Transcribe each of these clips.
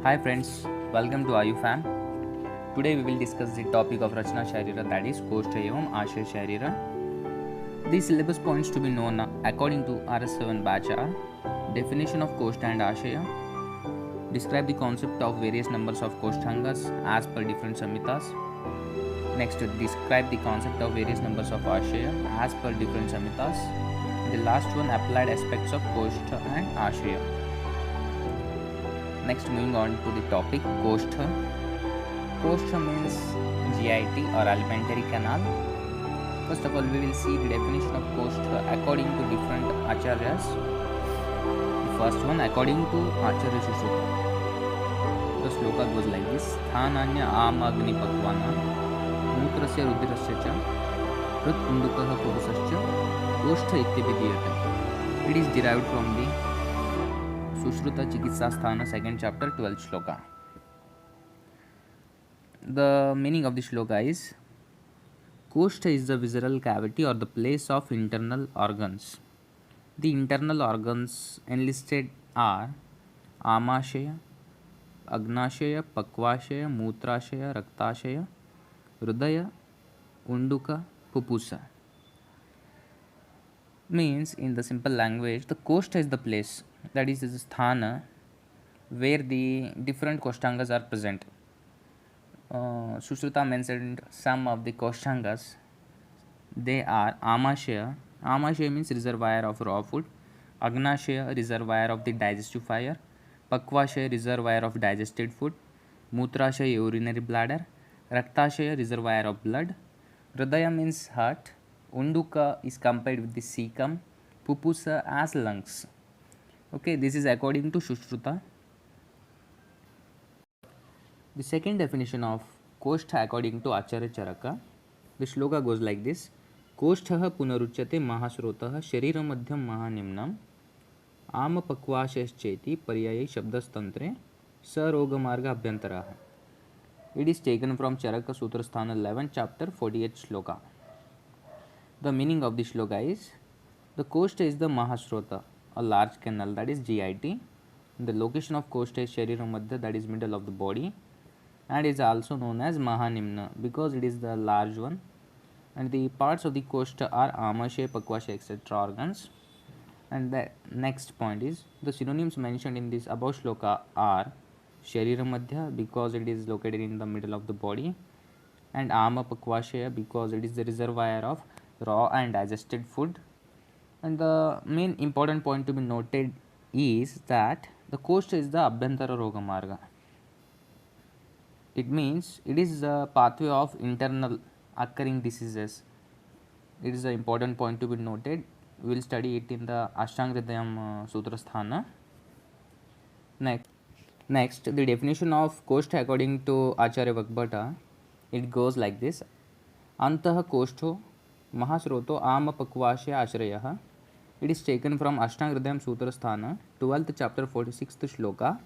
Hi friends, welcome to Ayu Fam. Today we will discuss the topic of Rachna Sharira, that is Koshtha evam Ashaya Sharira. These syllabus points to be known according to RS7 batch are definition of Koshtha and Ashaya, describe the concept of various numbers of Koshtangas as per different Samhitas. Next, describe the concept of various numbers of Ashaya as per different Samhitas. The last one, applied aspects of Koshtha and Ashaya. Next, moving on to the topic Koshtha. Koshtha means GIT or alimentary canal. First of all, we will see the definition of Koshtha according to different acharyas. The first one, according to Acharya Sushruta. The sloka goes like this: Sthananya amagni pakvana mutrasya rudirasya cha hrut undukah purusasya Koshtha ityabhidiyate. It is derived from the Sushruta Chikitsa Sthana, 2nd chapter, 12th shloka. The meaning of the shloka is Koshtha is the visceral cavity or the place of internal organs. The internal organs enlisted are Amashaya, Agnashaya, Pakvashaya, Mutrashaya, Raktashaya, Hridaya, Unduka, Pupusa. Means, in the simple language, the Koshtha is the place, that is the sthana, where the different Koshtangas are present. Sushruta mentioned some of the Koshtangas. They are Amashaya. Amashaya means reservoir of raw food. Agnashaya, reservoir of the digestive fire. Pakvashaya, reservoir of digested food. Mutrashaya, urinary bladder. Raktashaya, reservoir of blood. Hridaya means heart. Unduka is compared with the cecum. Pupusa as lungs. Okay, this is according to Sushruta. The second definition of Koshtha according to Acharya Charaka. The shloka goes like this: Koshtha punaruchyate mahasrotah sharirammadhyam mahanimnam amapakvashayश्चेति पर्यायी शब्दस्तंत्रे sarogamarga abhyantaraः. It is taken from Charaka Sutra Sthana 11th chapter 48th shloka. The meaning of the shloka is: the Koshtha is the Mahasrota, a large canal, that is GIT. The location of Koshtha is Shariramadhya, that is middle of the body, and is also known as Mahanimna because it is the large one. And the parts of the Koshtha are Amashaya, Pakvashaya, etc. organs. And the next point is the synonyms mentioned in this above shloka are Shariramadhya because it is located in the middle of the body, and Ama Pakvashaya because it is the reservoir of raw and digested food. And the main important point to be noted is that the Koshtha is the Abhyantara Roga Marga. It means it is the pathway of internal occurring diseases. It is an important point to be noted. We will study it in the Ashtanga Hridayam Sutra Sthana. Next, the definition of Koshtha according to Acharya Vagbhata, it goes like this: Antah Koshtho Mahasroto Ama Pakvashya Ashrayah. It is taken from Ashtanga Hridayam Sutra Sthana, 12th chapter, 46th shloka.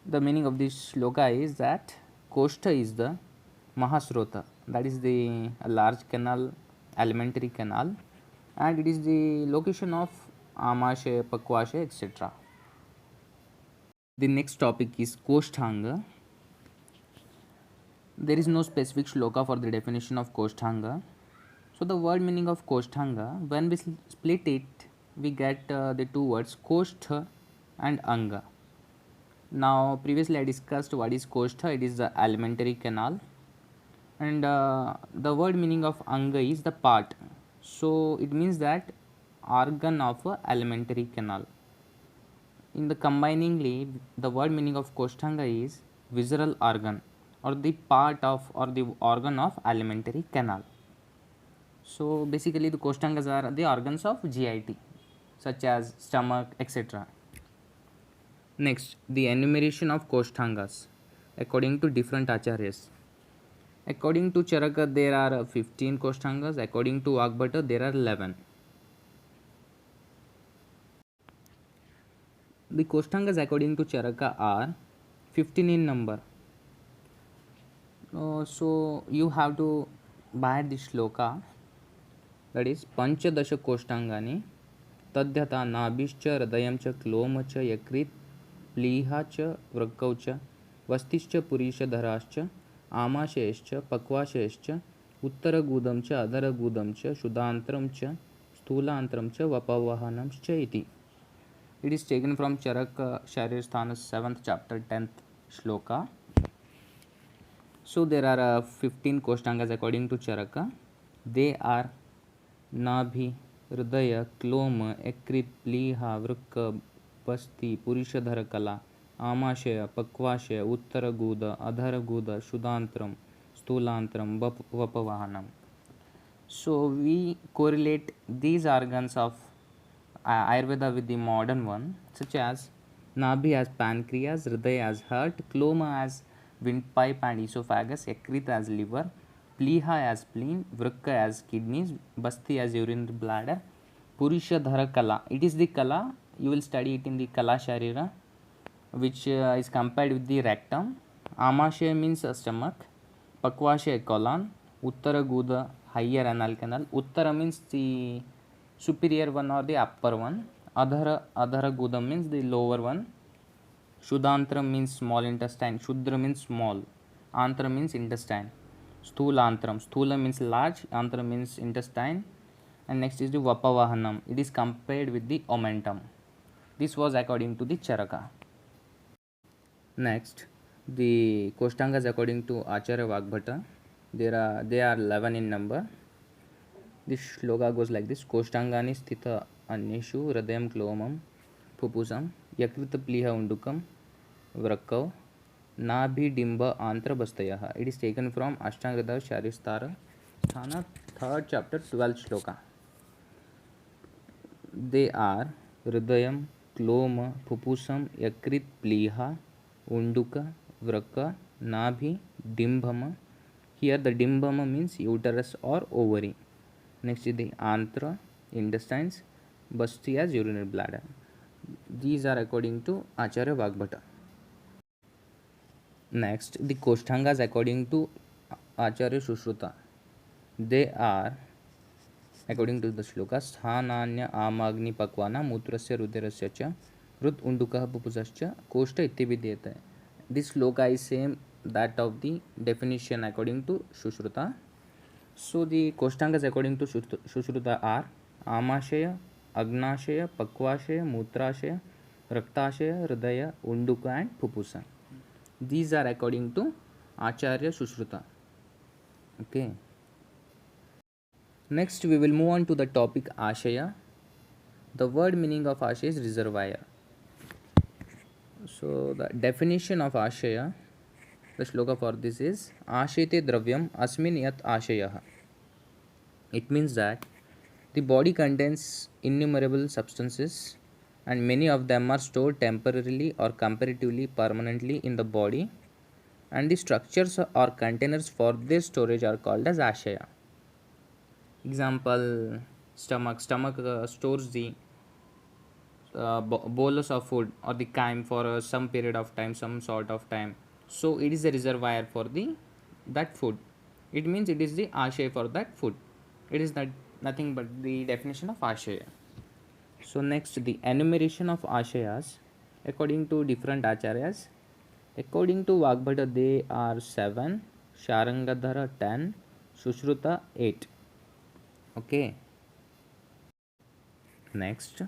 The meaning of this shloka is that Koshtha is the Mahasrota, that is the large canal, alimentary canal, and it is the location of Amashaya, Pakvashaya, etc. The next topic is Koshtanga. There is no specific shloka for the definition of Koshtanga. So the word meaning of Koshtanga, when we split it, we get the two words Koshtha and Anga. Now previously I discussed what is Koshtha. It is the alimentary canal, and the word meaning of Anga is the part. So it means that organ of a alimentary canal. In the combiningly, the word meaning of Koshtanga is visceral organ or the part of or the organ of alimentary canal. So basically the Koshthangas are the organs of GIT such as stomach, etc. Next, the enumeration of Koshthangas according to different acharyas. According to Charaka there are 15 Koshthangas, according to Vagbhata there are 11. The Koshthangas according to Charaka are 15 in number. So you have to buy this shloka, that is Panchadasha Koshtangani Tadhyata Nabhischa Hridayam cha Kloma cha Yakrit प्लीहा च वृक्कौ च वस्तिश्च पुरीषधराश्च आमाशयश्च पक्वाशयश्च उत्तरगूदं च अधरगूदं च शुदान्त्रं च स्थूलान्त्रं च वपवहनंश्च इति. It is taken from Charaka Sharirasthana 7th chapter 10th shloka. So there are 15 Koshtangas according to Charaka. They are Nabhi, Hridaya, Kloma, Ekrit, Pliha, Vrukka, Basti, Purishadhara Kala, Amashaya, Pakvashaya, Uttaraguda, Adharaguda, Shudantram, Stulantram, Vapavahanam. So we correlate these organs of Ayurveda with the modern one, such as Nabhi as pancreas, Hridaya as heart, Kloma as windpipe and esophagus, Ekrit as liver, Pliha as spleen, Vrukka as kidneys, Basti as urinary bladder, Purishadhara Kala. It is the Kala, you will study it in the Kala Sharira, which is compared with the rectum. Amashaya means stomach, Pakvashaya colon, Uttara Guda higher anal canal. Uttara means the superior one or the upper one. Adhara Guda means the lower one. Shudantram means small intestine. Shudra means small. Antra means intestine. Stulantram. Stula means large. Antra means intestine. And next is the Vapavahanam. It is compared with the omentum. This was according to the Charaka. Next, the Koshtangas according to Acharya Vagbhata. They are 11 in number. This shloka goes like this: Koshtangani sthita anyeshu hridayam klomam pupusam yakrita pliha undukam vrakkau nabhi dimba antra bastayah. It is taken from Ashtanghrida Sharistara Sthana 3rd chapter 12th shloka. They are hridayam, kloma, pupusam, yakrit, pliha, unduka, vraka, nabhi, dimbhama. Here the dimbhama means uterus or ovary. Next is the antra, intestines, basti as urinary bladder. These are according to Acharya Vagbhata. Next, the Koshtangas according to Acharya Sushruta. They are according to the shlokas Sthananya Amagni Pakvana Mutrasya Rudirasya cha Rut Undukah Pupusascha Koshta Itibideta. This shloka is same that of the definition according to Sushruta. So the Koshtangas according to Sushruta are Amashaya, Agnashaya, Pakvashaya, Mutrashaya, Raktashaya, Hridaya, Unduka and Pupusa. These are according to Acharya Sushruta. Okay. Next we will move on to the topic Ashaya. The word meaning of Ashaya is reservoir. So the definition of Ashaya, the shloka for this is Ashete dravyam asmin yat ashayah. It means that the body contains innumerable substances and many of them are stored temporarily or comparatively permanently in the body, and the structures or containers for their storage are called as Ashaya. Example, stomach stores the bolus of food or the chyme for some period of time, some sort of time. So it is a reservoir for the that food. It means it is the ashaya for that food. It is nothing but the definition of ashaya. So next, the enumeration of ashayas according to different acharyas. According to Vagbhata, they are 7, Sharangadhara 10, Sushruta 8. Okay. Next,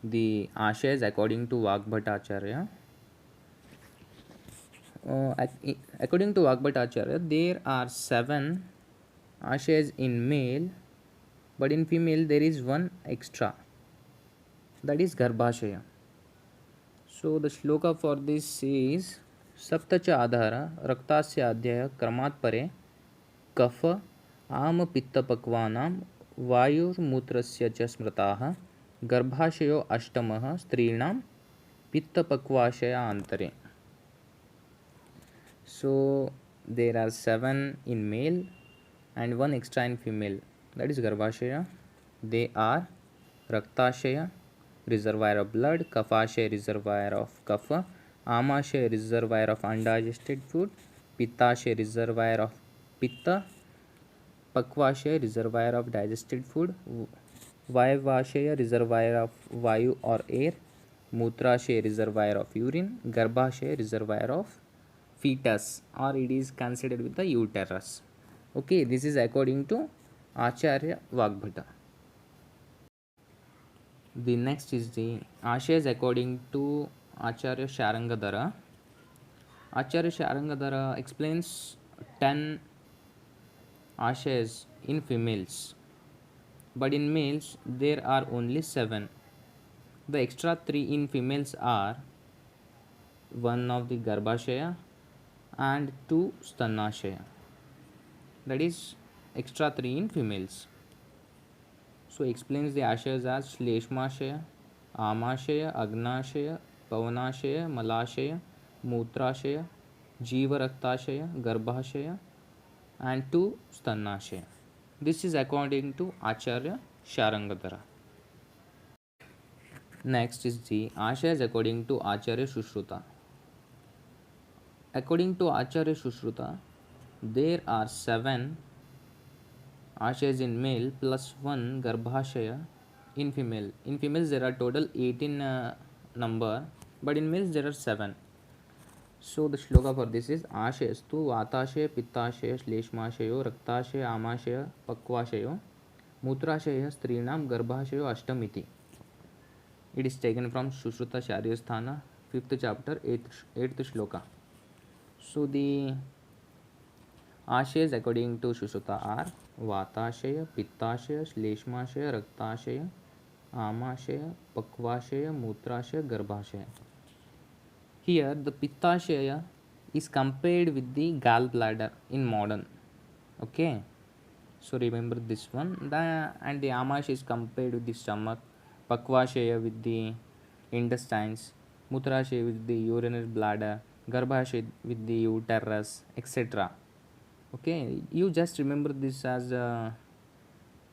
the ashayas according to Vagbhata Acharya. According to Vagbhata Acharya, there are 7 ashayas in male, but in female there is one extra, that is Garbhashaya. So the shloka for this is Saptacha Adhara Raktasya Adhyaya Kramat Pare Kapha Ama Pitta Pakvanam Vayur Mutrasya Cha Smrataha Garbhashayo Ashtamaha Strinam Pitta Pakvashaya Antare. So there are 7 in male and one extra in female, that is Garbhashaya. They are Raktashaya, reservoir of blood, Kafashaya, reservoir of kapha, Amashaya, reservoir of undigested food, Pittashaya, reservoir of pitta, Pakvashaya, reservoir of digested food, Vayavashaya, reservoir of vayu or air, Mutrashay reservoir of urine, Garbhashay reservoir of fetus, or it is considered with the uterus. Okay, this is according to Acharya Vagbhata. The next is the Ashas according to Acharya Sharangadhara. Acharya Sharangadhara explains 10 Ashas in females, but in males there are only 7. The extra 3 in females are one of the Garbhashaya and 2 Stanashaya. That is extra 3 in females. So explains the Ashayas as Shleshmashaya, Amashaya, Agnashaya, Pavanashaya, Malashaya, Mutrashaya, Jiva Raktashaya, Garbhashaya, and 2 Stanashaya. This is according to Acharya Sharangadhara. Next is the Ashayas according to Acharya Sushruta. According to Acharya Sushruta, there are 7 Ashayas in male plus 1 Garbhashaya in female. In females there are total 18 number, but in males there are 7. So the shloka for this is Ashayas tu Vatashaya, Pittashaya, Shleshmashayo, Raktashaya, Amashaya, Pakvashayo, Mutrashaya, Strinam, Garbhashayo, Ashtamiti. It is taken from Sushruta Sharyasthana, 5th chapter, 8th shloka. So the Ashayas according to Sushruta are Vatashaya, Pittashaya, Shleshmashaya, Raktashaya, Amashaya, Pakvashaya, Mutrashaya, Garbhashaya. Here the Pittashaya is compared with the gallbladder in modern. Okay, so remember this one. And the Amashaya is compared with the stomach, Pakvashaya with the intestines, Mutrashaya with the urinary bladder, Garbhashaya with the uterus, etc. Okay, you just remember this as a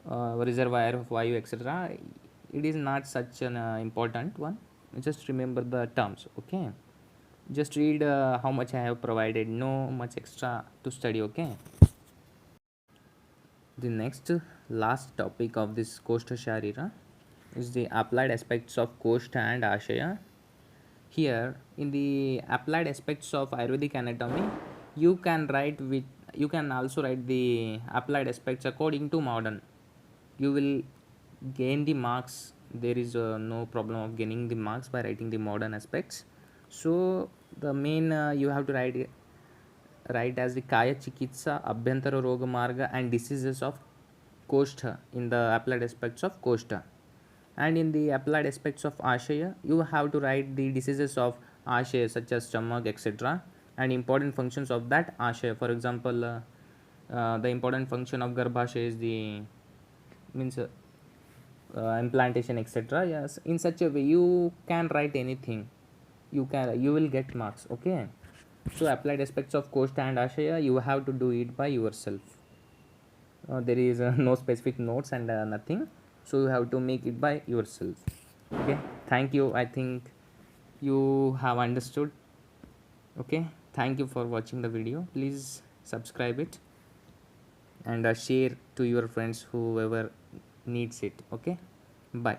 reservoir of vayu, etc. It is not such an important one. Just remember the terms. Okay, just read how much I have provided, no much extra to study. Okay, the next last topic of this Koshtha Sharira is the applied aspects of Koshtha and Ashaya. Here in the applied aspects of Ayurvedic anatomy, you can also write the applied aspects according to modern. You will gain the marks. There is no problem of gaining the marks by writing the modern aspects. So the main you have to write as the Kaya Chikitsa, Abhyantara Roga Marga, and diseases of Koshtha in the applied aspects of Koshtha. And in the applied aspects of Ashaya, you have to write the diseases of Ashaya such as stomach, etc., and important functions of that Ashaya. For example, the important function of Garbhashaya is the means implantation, etc. Yes, in such a way you can write anything. You will get marks. Okay, so applied aspects of Koshtha and Ashaya, you have to do it by yourself. There is no specific notes and nothing, so you have to make it by yourself. Okay, thank you. I think you have understood. Okay, thank you for watching the video. Please subscribe it and share to your friends whoever needs it. Okay, bye.